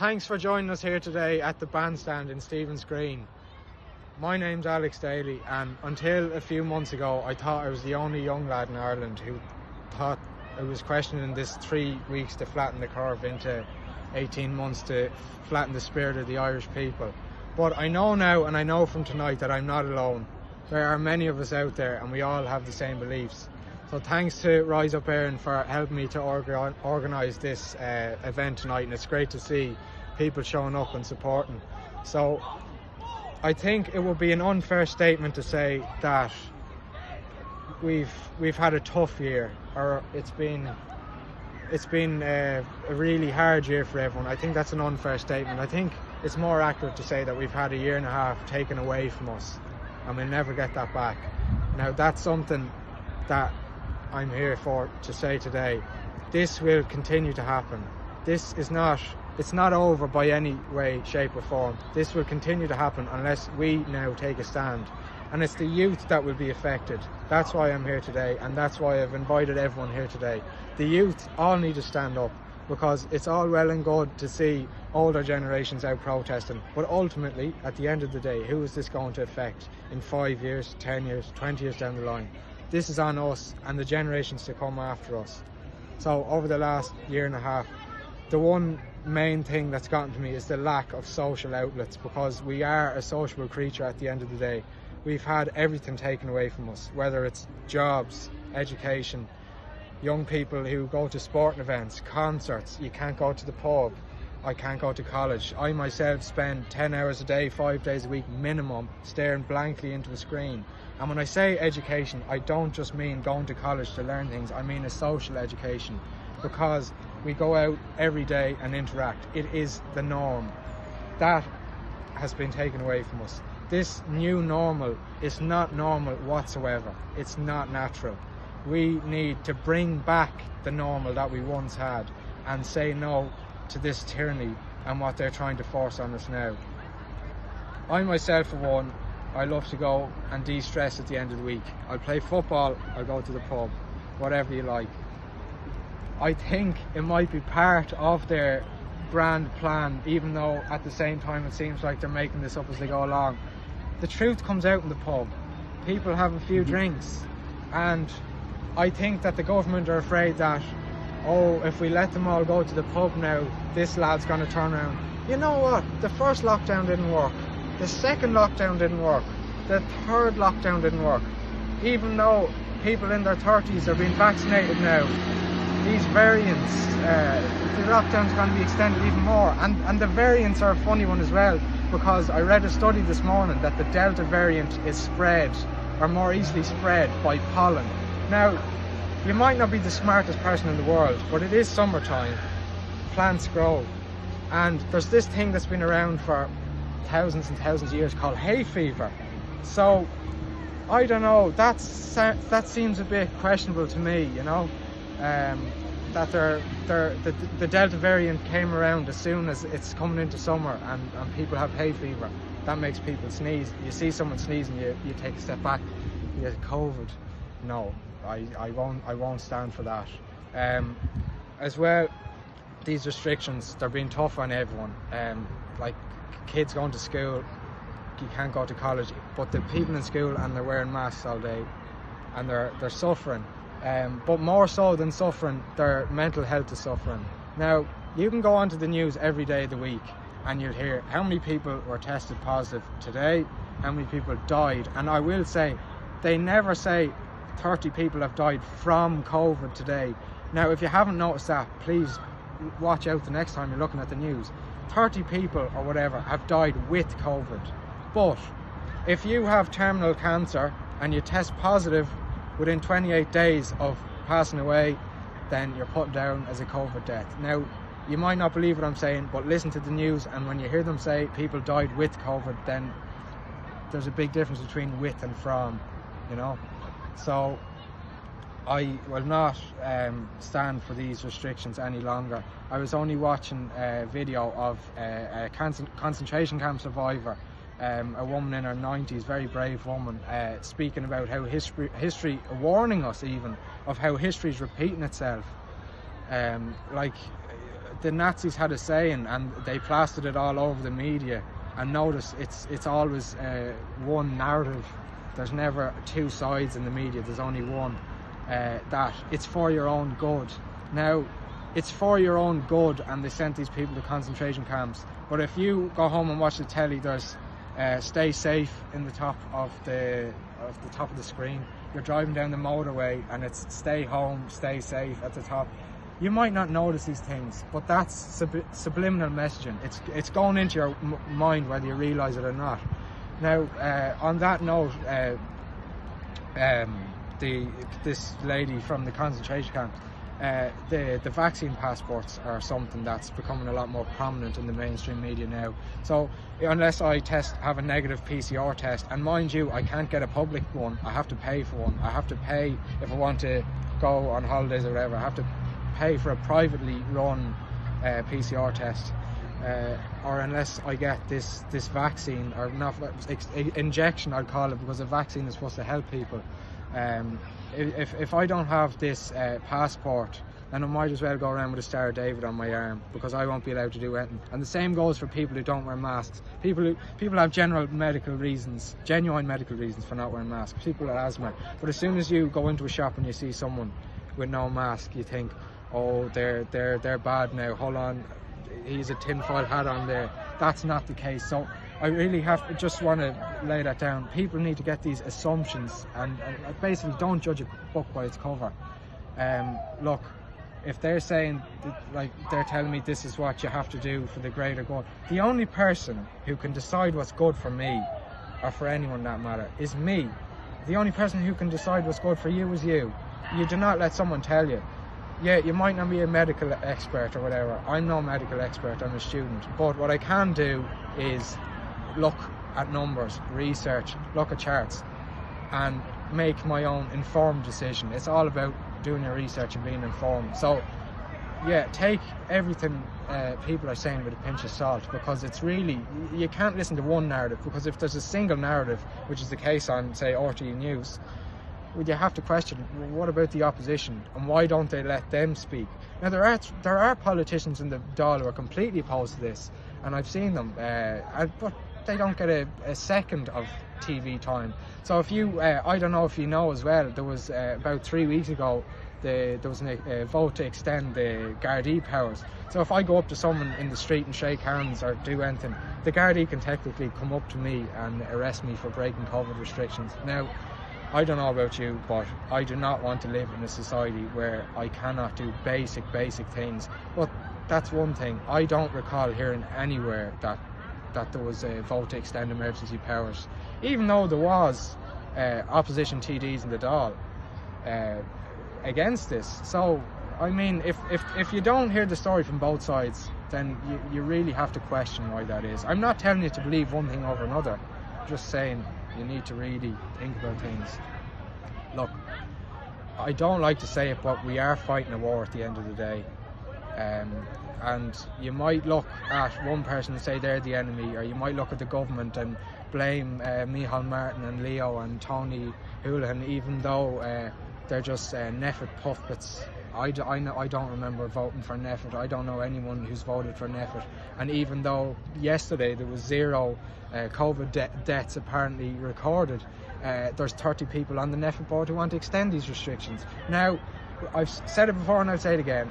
Thanks for joining us here today at the bandstand in Stephen's Green. My name's Daly, and until a few months ago I thought I was the only young lad in Ireland who thought I was questioning this 3 weeks to flatten the curve into 18 months to flatten the spirit of the Irish people. But I know now, and I know from tonight, that I'm not alone. There are many of us out there and we all have the same beliefs. So thanks to Rise Up Éireann for helping me to organise this event tonight, and it's great to see people showing up and supporting. So I think it would be an unfair statement to say that we've had a tough year, or it's been a really hard year for everyone. I think that's an unfair statement. I think it's more accurate to say that we've had a year and a half taken away from us and we'll never get that back. Now that's something that I'm here for to say today. This will continue to happen. It's not over by any way, shape or form. This will continue to happen unless we now take a stand. And it's the youth that will be affected. That's why I'm here today, and that's why I've invited everyone here today. The youth all need to stand up, because it's all well and good to see older generations out protesting, but ultimately, at the end of the day, who is this going to affect in 5 years, 10 years, 20 years down the line? This is on us and the generations to come after us. So over the last year and a half, the one main thing that's gotten to me is the lack of social outlets, because we are a sociable creature at the end of the day. We've had everything taken away from us, whether it's jobs, education, young people who go to sporting events, concerts. You can't go to the pub. I can't go to college. I myself spend 10 hours a day, 5 days a week minimum, staring blankly into a screen. And when I say education, I don't just mean going to college to learn things. I mean a social education, because we go out every day and interact. It is the norm. That has been taken away from us. This new normal is not normal whatsoever. It's not natural. We need to bring back the normal that we once had and say no to this tyranny and what they're trying to force on us now. I myself, for one, I love to go and de-stress at the end of the week. I'll play football, I'll go to the pub, whatever you like. I think it might be part of their grand plan, even though at the same time it seems like they're making this up as they go along. The truth comes out in the pub. People have a few drinks, and I think that the government are afraid that, oh, if we let them all go to the pub now, this lad's going to turn around. You know what? The first lockdown didn't work. The second lockdown didn't work. The third lockdown didn't work. Even though people in their 30s are being vaccinated now, these variants, the lockdown's going to be extended even more. And the variants are a funny one as well, because I read a study this morning that the Delta variant is spread, or more easily spread, by pollen. Now, you might not be the smartest person in the world, but it is summertime. Plants grow. And there's this thing that's been around for thousands and thousands of years called hay fever. So, I don't know, that seems a bit questionable to me, you know. That the Delta variant came around as soon as it's coming into summer and people have hay fever. That makes people sneeze. You see someone sneezing, you take a step back, you get COVID. No, I won't stand for that. As well, these restrictions, they're being tough on everyone. Like kids going to school, you can't go to college, but the people in school, and they're wearing masks all day, and they're suffering. But more so than suffering, their mental health is suffering. Now, you can go onto the news every day of the week and you'll hear how many people were tested positive today, how many people died. And I will say, they never say 30 people have died from COVID today. Now, if you haven't noticed that, please watch out the next time you're looking at the news. 30 people or whatever have died with COVID. But if you have terminal cancer and you test positive within 28 days of passing away, then you're put down as a COVID death. Now, you might not believe what I'm saying, but listen to the news, and when you hear them say people died with COVID, then there's a big difference between with and from, you know. So I will not stand for these restrictions any longer. I was only watching a video of a concentration camp survivor, a woman in her 90s, very brave woman, speaking about how history, warning us even of how history is repeating itself. Like the Nazis had a saying, and they plastered it all over the media. And notice it's always one narrative. There's never two sides in the media. There's only one. That it's for your own good. Now, it's for your own good, and they sent these people to concentration camps. But if you go home and watch the telly, there's stay safe in the top of the screen. You're driving down the motorway and it's stay home, stay safe at the top. You might not notice these things, but that's subliminal messaging. It's going into your mind whether you realise it or not. Now, on that note, this lady from the concentration camp, the vaccine passports are something that's becoming a lot more prominent in the mainstream media now. So unless I have a negative PCR test, and mind you, I can't get a public one, I have to pay for one. I have to pay if I want to go on holidays or whatever. I have to pay for a privately run PCR test, or unless I get this vaccine, or not injection, I'd call it, because a vaccine is supposed to help people. If I don't have this passport, then I might as well go around with a Star of David on my arm, because I won't be allowed to do anything. And the same goes for people who don't wear masks. People have genuine medical reasons for not wearing masks. People with asthma. But as soon as you go into a shop and you see someone with no mask, you think, oh, they're bad now. Hold on, he's a tinfoil hat on there. That's not the case. So I really just want to lay that down. People need to get these assumptions and basically don't judge a book by its cover. Look, if they're saying, like, they're telling me this is what you have to do for the greater good, the only person who can decide what's good for me, or for anyone that matter, is me. The only person who can decide what's good for you is you. You do not let someone tell you. Yeah, you might not be a medical expert or whatever. I'm no medical expert, I'm a student. But what I can do is look at numbers, research, look at charts, and make my own informed decision. It's all about doing your research and being informed. So yeah, take everything people are saying with a pinch of salt, because it's really, you can't listen to one narrative, because if there's a single narrative, which is the case on, say, RTE News, well, you have to question, what about the opposition, and why don't they let them speak? Now, there are politicians in the Dáil who are completely opposed to this, and I've seen them, but they don't get a second of TV time. So if you, I don't know if you know as well, there was about 3 weeks ago, there was a vote to extend the Gardaí powers. So if I go up to someone in the street and shake hands or do anything, the Gardaí can technically come up to me and arrest me for breaking COVID restrictions. Now, I don't know about you, but I do not want to live in a society where I cannot do basic things. But that's one thing. I don't recall hearing anywhere that there was a vote to extend emergency powers, even though there was opposition TDs in the Dáil against this. So, I mean, if you don't hear the story from both sides, then you really have to question why that is. I'm not telling you to believe one thing over another, I'm just saying you need to really think about things. Look, I don't like to say it, but we are fighting a war at the end of the day. And you might look at one person and say they're the enemy, or you might look at the government and blame Micheál Martin and Leo and Tony Holohan, even though they're just Neffert puppets. I don't remember voting for Neffert. I don't know anyone who's voted for Neffert. And even though yesterday there was 0 COVID deaths apparently recorded, there's 30 people on the Neffert board who want to extend these restrictions. Now, I've said it before and I'll say it again.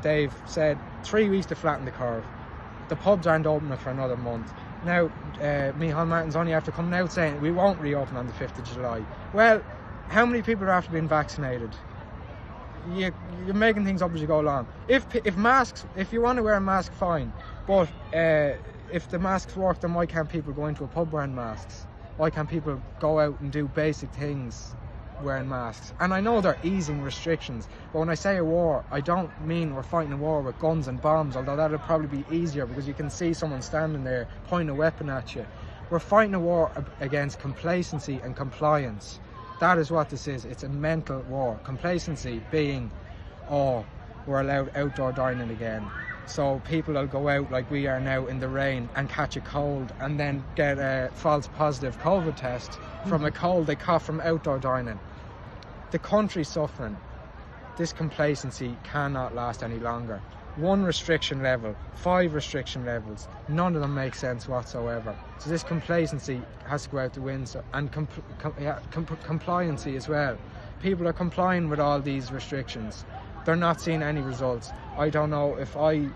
They've said 3 weeks to flatten the curve. The pubs aren't opening for another month. Now, Micheál Martin's only after coming out saying we won't reopen on the 5th of July. Well, how many people are after being vaccinated? You're making things up as you go along. If you want to wear a mask, fine. But if the masks work, then why can't people go into a pub wearing masks? Why can't people go out and do basic things wearing masks? And I know they're easing restrictions, but when I say a war, I don't mean we're fighting a war with guns and bombs, although that'll probably be easier because you can see someone standing there pointing a weapon at you. We're fighting a war against complacency and compliance. That is what this is. It's a mental war. Complacency being, oh, we're allowed outdoor dining again, so people will go out like we are now in the rain and catch a cold and then get a false positive COVID test from a cold they caught from outdoor dining. The country's suffering. This complacency cannot last any longer. 1 restriction level, 5 restriction levels. None of them make sense whatsoever. So this complacency has to go out the window, and compliancy as well. People are complying with all these restrictions. They're not seeing any results. I don't know if I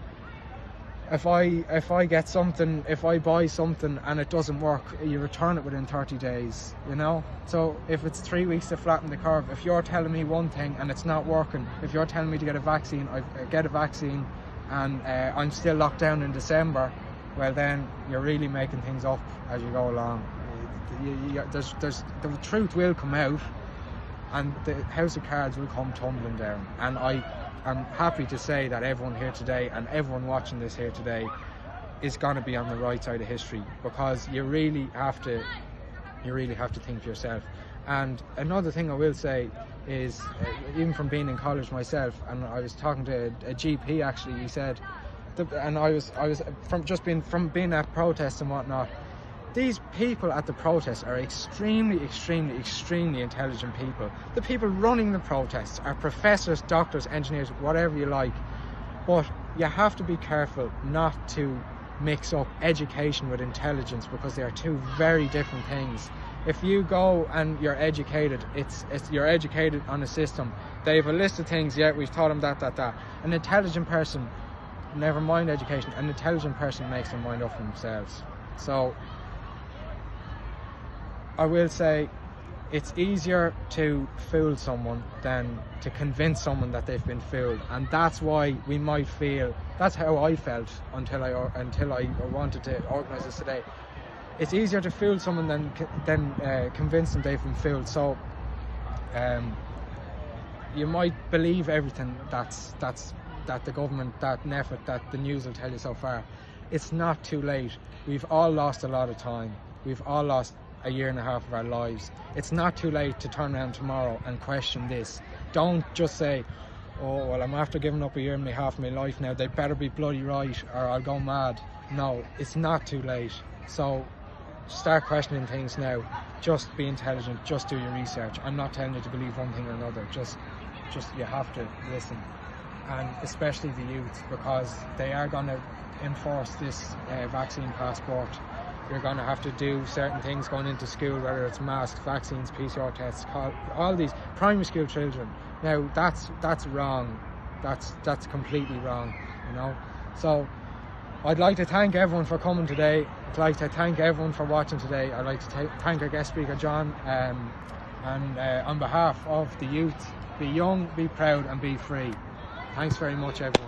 get something, if I buy something and it doesn't work, you return it within 30 days, you know? So if it's 3 weeks to flatten the curve, if you're telling me one thing and it's not working, if you're telling me to get a vaccine, I get a vaccine, and I'm still locked down in December, well then you're really making things up as you go along. The truth will come out, and the house of cards will come tumbling down. And I'm happy to say that everyone here today and everyone watching this here today is going to be on the right side of history, because you really have to think for yourself. And another thing I will say is, even from being in college myself, and I was talking to a GP actually, he said, and I was from being at protests and whatnot, these people at the protests are extremely intelligent people. The people running the protests are professors, doctors, engineers, whatever you like. But you have to be careful not to mix up education with intelligence, because they are two very different things. If you go and you're educated, you're educated on a system. They have a list of things, yeah, we've taught them that. An intelligent person, never mind education, an intelligent person makes their mind up for themselves. So I will say it's easier to fool someone than to convince someone that they've been fooled, and that's why we might feel, that's how I felt until I wanted to organise this today. It's easier to fool someone than convince them they've been fooled. So you might believe everything that the government, that NEFIT, that the news will tell you so far. It's not too late. We've all lost a lot of time. We've all lost a year and a half of our lives. It's not too late to turn around tomorrow and question this. Don't just say, oh well, I'm after giving up a year and a half of my life now, they better be bloody right or I'll go mad. No, it's not too late. So start questioning things now. Just be intelligent, just do your research. I'm not telling you to believe one thing or another, just you have to listen. And especially the youth, because they are going to enforce this vaccine passport. You're going to have to do certain things going into school, whether it's masks, vaccines, PCR tests, all these primary school children. Now that's wrong. That's completely wrong, you know. So I'd like to thank everyone for coming today. I'd like to thank everyone for watching today. I'd like to thank our guest speaker John, and on behalf of the youth, be young, be proud and be free. Thanks very much everyone.